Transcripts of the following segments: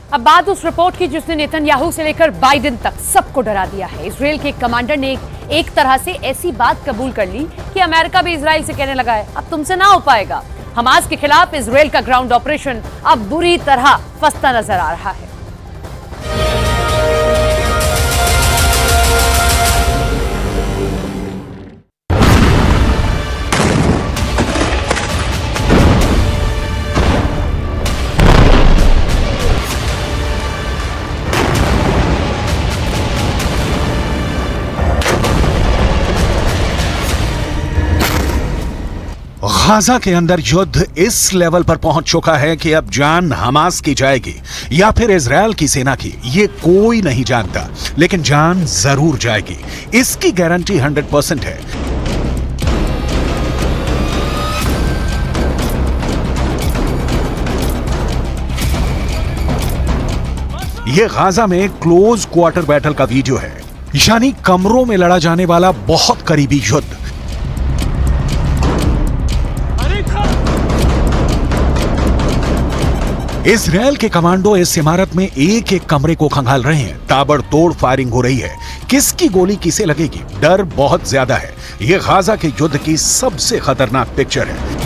अब बात उस रिपोर्ट की जिसने नेतन्याहू से लेकर बाइडेन तक सबको डरा दिया है। इजरायल के कमांडर ने एक तरह से ऐसी बात कबूल कर ली कि अमेरिका भी इजरायल से कहने लगा है अब तुमसे ना हो पाएगा। हमास के खिलाफ इजरायल का ग्राउंड ऑपरेशन अब बुरी तरह फंसता नजर आ रहा है। गाजा के अंदर युद्ध इस लेवल पर पहुंच चुका है कि अब जान हमास की जाएगी या फिर इजरायल की सेना की, ये कोई नहीं जानता, लेकिन जान जरूर जाएगी, इसकी गारंटी 100% है। ये गाजा में क्लोज क्वार्टर बैटल का वीडियो है, यानी कमरों में लड़ा जाने वाला बहुत करीबी युद्ध। इजरायल के कमांडो इस इमारत में एक एक कमरे को खंगाल रहे हैं। ताबड़तोड़ फायरिंग हो रही है, किसकी गोली किसे लगेगी, डर बहुत ज्यादा है। यह गाजा के युद्ध की सबसे खतरनाक पिक्चर है।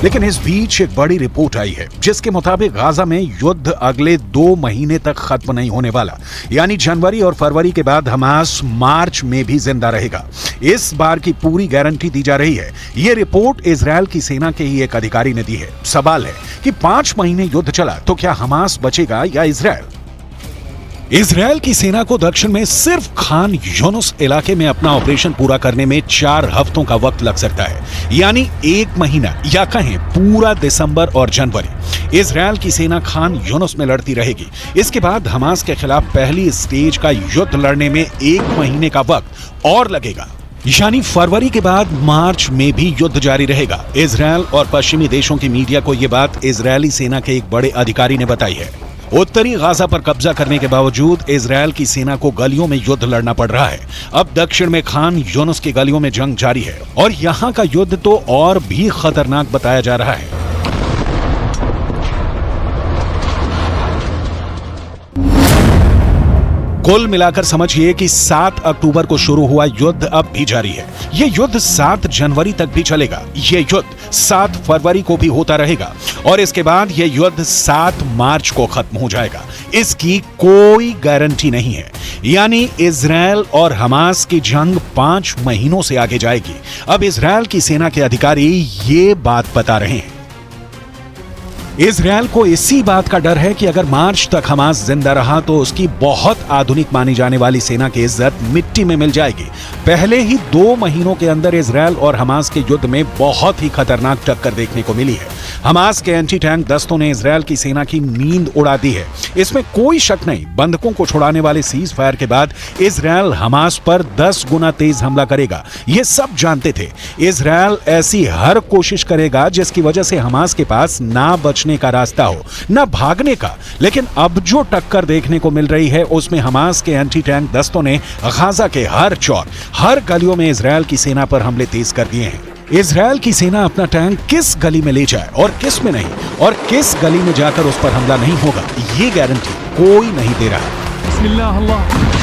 लेकिन इस बीच एक बड़ी रिपोर्ट आई है जिसके मुताबिक गाजा में युद्ध अगले 2 महीने तक खत्म नहीं होने वाला, यानी जनवरी और फरवरी के बाद हमास मार्च में भी जिंदा रहेगा। इस बार की पूरी गारंटी दी जा रही है। यह रिपोर्ट इजरायल की सेना के ही एक अधिकारी ने दी है। सवाल है कि 5 महीने युद्ध चला तो क्या हमास बचेगा या इजरायल? इजरायल की सेना को दक्षिण में सिर्फ खान यूनुस इलाके में अपना ऑपरेशन पूरा करने में 4 हफ्तों का वक्त लग सकता है, यानी 1 महीना या कहें पूरा दिसंबर और जनवरी इजरायल की सेना खान यूनुस में लड़ती रहेगी। इसके बाद हमास के खिलाफ पहली स्टेज का युद्ध लड़ने में 1 महीने का वक्त और लगेगा, यानी फरवरी के बाद मार्च में भी युद्ध जारी रहेगा। इजरायल और पश्चिमी देशों की मीडिया को यह बात इजरायली सेना के एक बड़े अधिकारी ने बताई है। उत्तरी गाजा पर कब्जा करने के बावजूद इजरायल की सेना को गलियों में युद्ध लड़ना पड़ रहा है। अब दक्षिण में खान यूनुस की गलियों में जंग जारी है और यहां का युद्ध तो और भी खतरनाक बताया जा रहा है। कुल मिलाकर समझिए कि 7 अक्टूबर को शुरू हुआ युद्ध अब भी जारी है। यह युद्ध 7 जनवरी तक भी चलेगा। यह युद्ध 7 फरवरी को भी होता रहेगा और इसके बाद यह युद्ध 7 मार्च को खत्म हो जाएगा। इसकी कोई गारंटी नहीं है, यानी इजरायल और हमास की जंग 5 महीनों से आगे जाएगी। अब इजरायल की सेना के अधिकारी ये बात बता रहे हैं। इजरायल को इसी बात का डर है कि अगर मार्च तक हमास जिंदा रहा तो उसकी बहुत आधुनिक मानी जाने वाली सेना की इज्जत मिट्टी में मिल जाएगी। पहले ही 2 महीनों के अंदर इजरायल और हमास के युद्ध में बहुत ही खतरनाक टक्कर देखने को मिली है। हमास के एंटी टैंक दस्तों ने इजरायल की सेना की नींद उड़ा दी है, इसमें कोई शक नहीं। बंधकों को छुड़ाने वाले सीज फायर के बाद इजरायल हमास पर 10 गुना तेज हमला करेगा, ये सब जानते थे। इजरायल ऐसी हर कोशिश करेगा जिसकी वजह से हमास के पास ना बचने का रास्ता हो, ना भागने का। लेकिन अब जो टक्कर देखने को मिल रही है उसमें हमास के एंटी टैंक दस्तों ने गाजा के हर चौर, हर गलियों में इजरायल की सेना पर हमले तेज कर दिए हैं। इजरायल की सेना अपना टैंक किस गली में ले जाए और किस में नहीं, और किस गली में जाकर उस पर हमला नहीं होगा, ये गारंटी कोई नहीं दे रहा। बिस्मिल्लाह अल्लाह।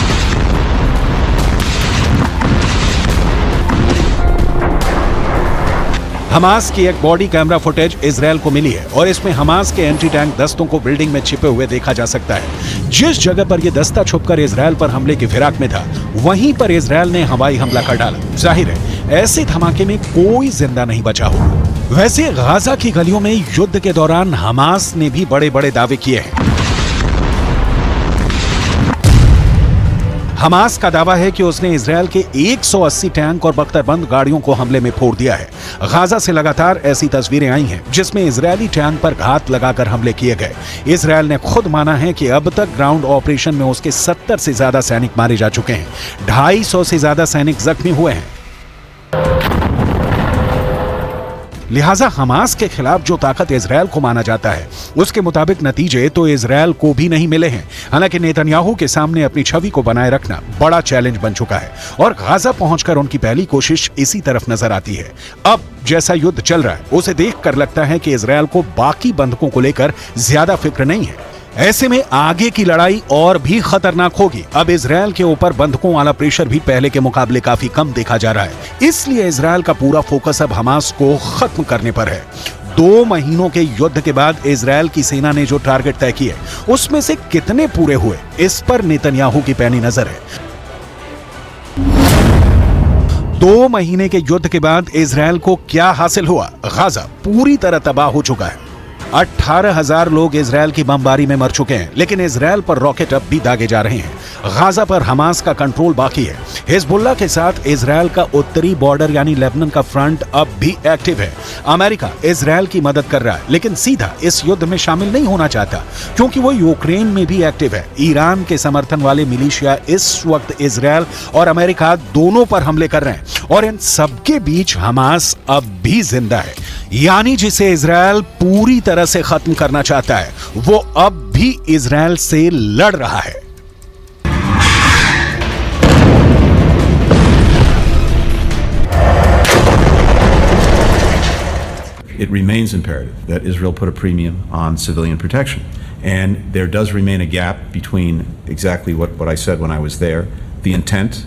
हमास की एक बॉडी कैमरा फुटेज इजरायल को मिली है और इसमें हमास के एंटी टैंक दस्तों को बिल्डिंग में छिपे हुए देखा जा सकता है। जिस जगह पर यह दस्ता छुपकर इजरायल पर हमले की फिराक में था, वहीं पर इजरायल ने हवाई हमला कर डाला। जाहिर है ऐसे धमाके में कोई जिंदा नहीं बचा होगा। वैसे गाजा की गलियों में युद्ध के दौरान हमास ने भी बड़े बड़े दावे किए हैं। हमास का दावा है कि उसने इजरायल के 180 टैंक और बख्तरबंद गाड़ियों को हमले में फोड़ दिया है। गाजा से लगातार ऐसी तस्वीरें आई हैं जिसमें इजरायली टैंक पर घात लगाकर हमले किए गए। इजरायल ने खुद माना है कि अब तक ग्राउंड ऑपरेशन में उसके 70 से ज्यादा सैनिक मारे जा चुके हैं, 250 से ज्यादा सैनिक जख्मी हुए हैं। लिहाजा हमास के खिलाफ जो ताकत इजरायल को माना जाता है उसके मुताबिक नतीजे तो इजरायल को भी नहीं मिले हैं। हालांकि नेतन्याहू के सामने अपनी छवि को बनाए रखना बड़ा चैलेंज बन चुका है और गाजा पहुंचकर उनकी पहली कोशिश इसी तरफ नजर आती है। अब जैसा युद्ध चल रहा है उसे देखकर लगता है कि इजरायल को बाकी बंधकों को लेकर ज्यादा फिक्र नहीं है। ऐसे में आगे की लड़ाई और भी खतरनाक होगी। अब इजरायल के ऊपर बंधकों वाला प्रेशर भी पहले के मुकाबले काफी कम देखा जा रहा है। इसलिए इजरायल का पूरा फोकस अब हमास को खत्म करने पर है। 2 महीनों के युद्ध के बाद इजरायल की सेना ने जो टारगेट तय किए उसमें से कितने पूरे हुए, इस पर नेतन्याहू की पैनी नजर है। 2 महीने के युद्ध के बाद इजरायल को क्या हासिल हुआ? गाजा पूरी तरह तबाह हो चुका है। 18,000 लोग इजरायल की बमबारी में मर चुके हैं, लेकिन इजरायल पर रॉकेट अब भी दागे जा रहे हैं। गाजा पर हमास का कंट्रोल बाकी है। हिजबुल्लाह के साथ इजरायल का उत्तरी बॉर्डर यानी लेबनान का फ्रंट अब भी एक्टिव है। अमेरिका इजरायल की मदद कर रहा है, लेकिन सीधा इस युद्ध में शामिल नहीं होना चाहता क्योंकि वो यूक्रेन में भी एक्टिव है। ईरान के समर्थन वाले मिलिशिया इस वक्त इजरायल और अमेरिका दोनों पर हमले कर रहे हैं और इन सबके बीच हमास अब भी जिंदा है, यानी जिसे इजरायल पूरी तरह से खत्म करना चाहता है वो अब भी इजरायल से लड़ रहा है। It remains imperative that Israel put a premium on civilian protection. And there does remain a gap between exactly what I said when I was there, the intent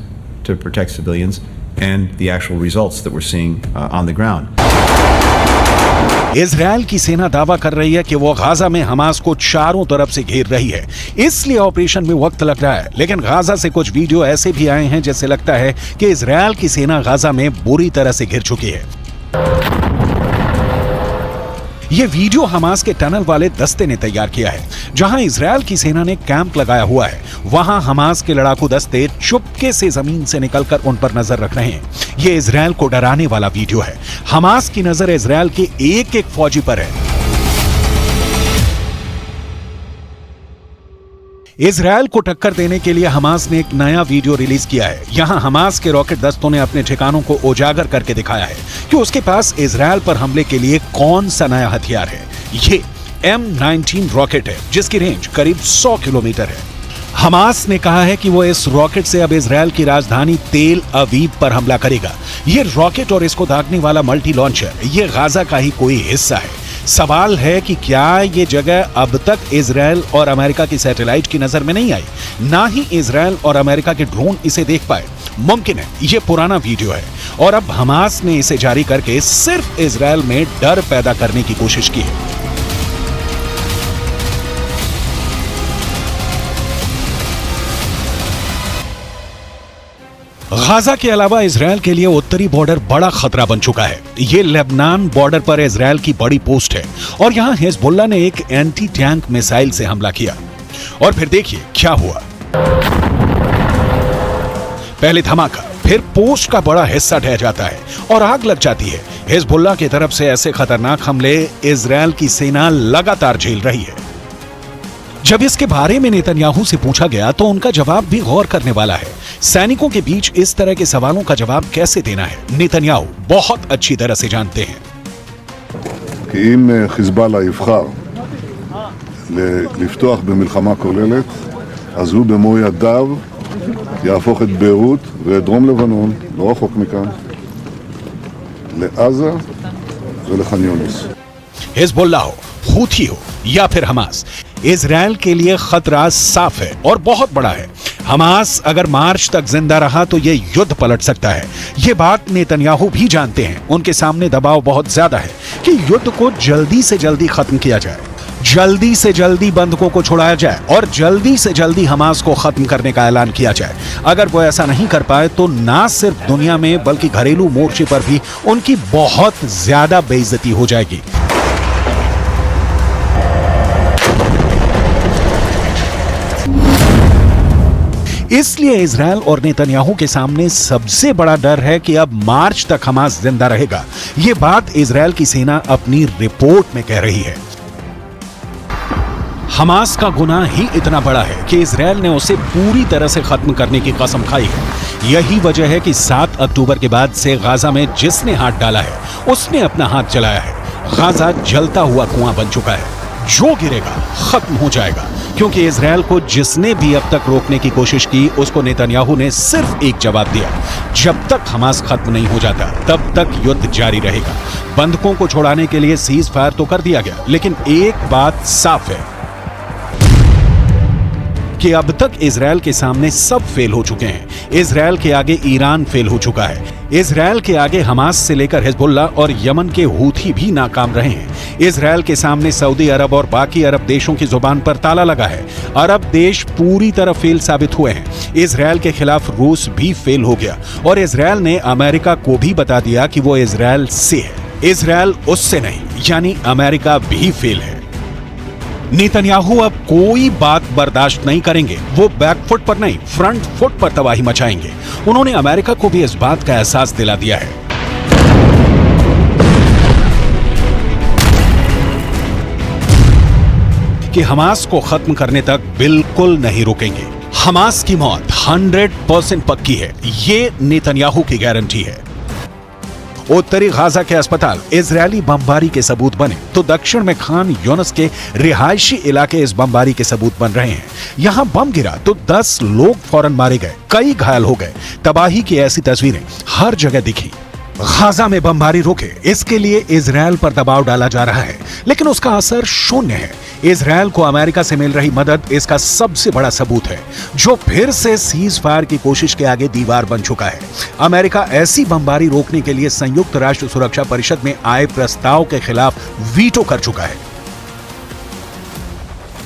to protect civilians, and the actual results that we're seeing on the ground. Israel की सेना दावा कर रही है कि वो Gaza में Hamas को चारों तरफ से घेर रही है, इसलिए ऑपरेशन में वक्त लग रहा है। लेकिन गाजा से कुछ वीडियो ऐसे भी आए हैं जिससे लगता है कि इजरायल की सेना गाजा में बुरी तरह से घिर चुकी है। ये वीडियो हमास के टनल वाले दस्ते ने तैयार किया है। जहां इजरायल की सेना ने कैंप लगाया हुआ है, वहां हमास के लड़ाकू दस्ते चुपके से जमीन से निकलकर उन पर नजर रख रहे हैं। ये इजरायल को डराने वाला वीडियो है। हमास की नजर इजरायल के एक एक फौजी पर है। इजरायल को टक्कर देने के लिए हमास ने एक नया वीडियो रिलीज किया है। यहां हमास के रॉकेट दस्तों ने अपने ठिकानों को उजागर करके दिखाया है कि उसके पास इजरायल पर हमले के लिए कौन सा नया हथियार है। ये M19 रॉकेट है जिसकी रेंज करीब 100 किलोमीटर है। हमास ने कहा है कि वो इस रॉकेट से अब इजरायल की राजधानी तेल अवीव पर हमला करेगा। ये रॉकेट और इसको दागने वाला मल्टी लॉन्चर ये गाजा का ही कोई हिस्सा है। सवाल है कि क्या ये जगह अब तक इजरायल और अमेरिका की सैटेलाइट की नजर में नहीं आई, ना ही इजरायल और अमेरिका के ड्रोन इसे देख पाए। मुमकिन है ये पुराना वीडियो है और अब हमास ने इसे जारी करके सिर्फ इजरायल में डर पैदा करने की कोशिश की है। गाजा के अलावा इजरायल के लिए उत्तरी बॉर्डर बड़ा खतरा बन चुका है। ये लेबनान बॉर्डर पर इजरायल की बड़ी पोस्ट है और यहां हिजबुल्लाह ने एक एंटी टैंक मिसाइल से हमला किया और फिर देखिए क्या हुआ। पहले धमाका, फिर पोस्ट का बड़ा हिस्सा ढह जाता है और आग लग जाती है। हिजबुल्लाह की तरफ से ऐसे खतरनाक हमले इजरायल की सेना लगातार झेल रही है। जब इसके बारे में नेतन्याहू से पूछा गया तो उनका जवाब भी गौर करने वाला है। सैनिकों के बीच इस तरह के सवालों का जवाब कैसे देना है, नेतन्याहू बहुत अच्छी तरह से जानते हैं। כי אם חיזבאללה יבחר לפתוח במלחמה כוללת, אז הוא במו ידיו יהפוך את ביירות ואת דרום לבנון, לא רחוק מכאן, לעזה ולח'אן יונס. हिजबुल्लाह हो, हूथी हो या फिर हमास, इजरायल के लिए खतरा साफ है और बहुत बड़ा है। हमास अगर मार्च तक जिंदा रहा तो ये युद्ध पलट सकता है। ये बात नेतन्याहू भी जानते हैं। उनके सामने दबाव बहुत ज्यादा है कि युद्ध को जल्दी से जल्दी खत्म किया जाए, जल्दी से जल्दी बंधकों को छुड़ाया जाए और जल्दी से जल्दी हमास को खत्म करने का ऐलान किया जाए। अगर वो ऐसा नहीं कर पाए तो ना सिर्फ दुनिया में बल्कि घरेलू मोर्चे पर भी उनकी बहुत ज्यादा बेइज्जती हो जाएगी। इसलिए इजरायल और नेतन्याहू के सामने सबसे बड़ा डर है कि अब मार्च तक हमास जिंदा रहेगा। यह बात इजरायल की सेना अपनी रिपोर्ट में कह रही है। हमास का गुनाह ही इतना बड़ा है कि इजराइल ने उसे पूरी तरह से खत्म करने की कसम खाई है। यही वजह है कि 7 अक्टूबर के बाद से गाजा में जिसने हाथ डाला है उसने अपना हाथ जलाया है। गाजा जलता हुआ कुआं बन चुका है, जो गिरेगा खत्म हो जाएगा, क्योंकि इजराइल को जिसने भी अब तक रोकने की कोशिश की उसको नेतन्याहू ने सिर्फ एक जवाब दिया, जब तक हमास खत्म नहीं हो जाता तब तक युद्ध जारी रहेगा। बंधकों को छुड़ाने के लिए सीज फायर तो कर दिया गया, लेकिन एक बात साफ है कि अब तक इजराइल के सामने सब फेल हो चुके हैं। इजराइल के आगे ईरान फेल हो चुका है, इजराइल के आगे हमास से लेकर हिजबुल्लाह और यमन के हूथी भी नाकाम रहे हैं। इजराइल के सामने सऊदी अरब और बाकी अरब देशों की जुबान पर ताला लगा है। अरब देश पूरी तरह फेल साबित हुए हैं। इजराइल के खिलाफ रूस भी फेल हो गया और इजराइल ने अमेरिका को भी बता दिया कि वो इजराइल से है, इजराइल उससे नहीं, यानी अमेरिका भी फेल है। नेतन्याहू अब कोई बात बर्दाश्त नहीं करेंगे। वो बैकफुट पर नहीं, फ्रंट फुट पर तबाही मचाएंगे। उन्होंने अमेरिका को भी इस बात का एहसास दिला दिया है कि हमास को खत्म करने तक बिल्कुल नहीं रुकेंगे। हमास की मौत 100% पक्की है, ये नेतन्याहू की गारंटी है। उत्तरी गाजा के अस्पताल इजरायली बमबारी के सबूत बने तो दक्षिण में खान यूनिस के रिहायशी इलाके इस बमबारी के सबूत बन रहे हैं। यहां बम गिरा तो 10 लोग फौरन मारे गए, कई घायल हो गए। तबाही की ऐसी तस्वीरें हर जगह दिखी। गाजा में बमबारी रोके, इसके लिए इजरायल पर दबाव डाला जा रहा है, लेकिन उसका असर शून्य है। इजरायल को अमेरिका से मिल रही मदद इसका सबसे बड़ा सबूत है, जो फिर से सीज फायर की कोशिश के आगे दीवार बन चुका है। अमेरिका ऐसी बमबारी रोकने के लिए संयुक्त राष्ट्र सुरक्षा परिषद में आए प्रस्ताव के खिलाफ वीटो कर चुका है।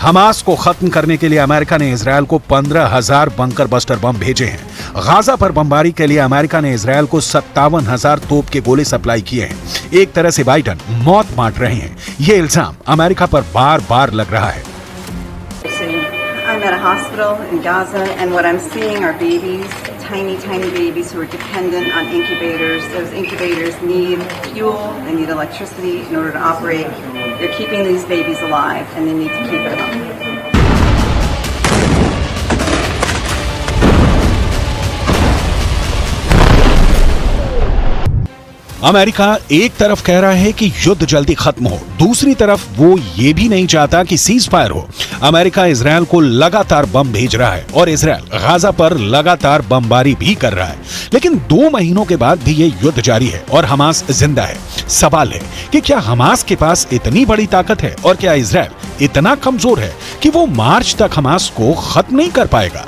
हमास को खत्म करने के लिए अमेरिका ने इजरायल को 15,000 बंकर बस्टर बम भेजे हैं। गाजा पर बमबारी के लिए अमेरिका ने इजरायल को 57,000 तोप के गोले सप्लाई किए हैं। एक तरह से बाइडन मौत बांट रहे हैं। ये इल्जाम अमेरिका पर बार-बार लग रहा है। I'm at a hospital in Gaza, and what I'm seeing are babies, tiny babies who are dependent on incubators. Those incubators need fuel, they need electricity in order to operate. They're keeping these babies alive, and they need to keep it up. America एक तरफ कह रहा है कि युद्ध जल्दी खत्म हो, दूसरी तरफ वो ये भी नहीं चाहता कि सीज फायर हो। अमेरिका इजरायल को लगातार बम भेज रहा है और इजरायल गाजा पर लगातार बमबारी भी कर रहा है, लेकिन 2 महीनों के बाद भी ये युद्ध जारी है और हमास जिंदा है। सवाल है कि क्या हमास के पास इतनी बड़ी ताकत है और क्या इजरायल इतना कमजोर है कि वो मार्च तक हमास को खत्म नहीं कर पाएगा?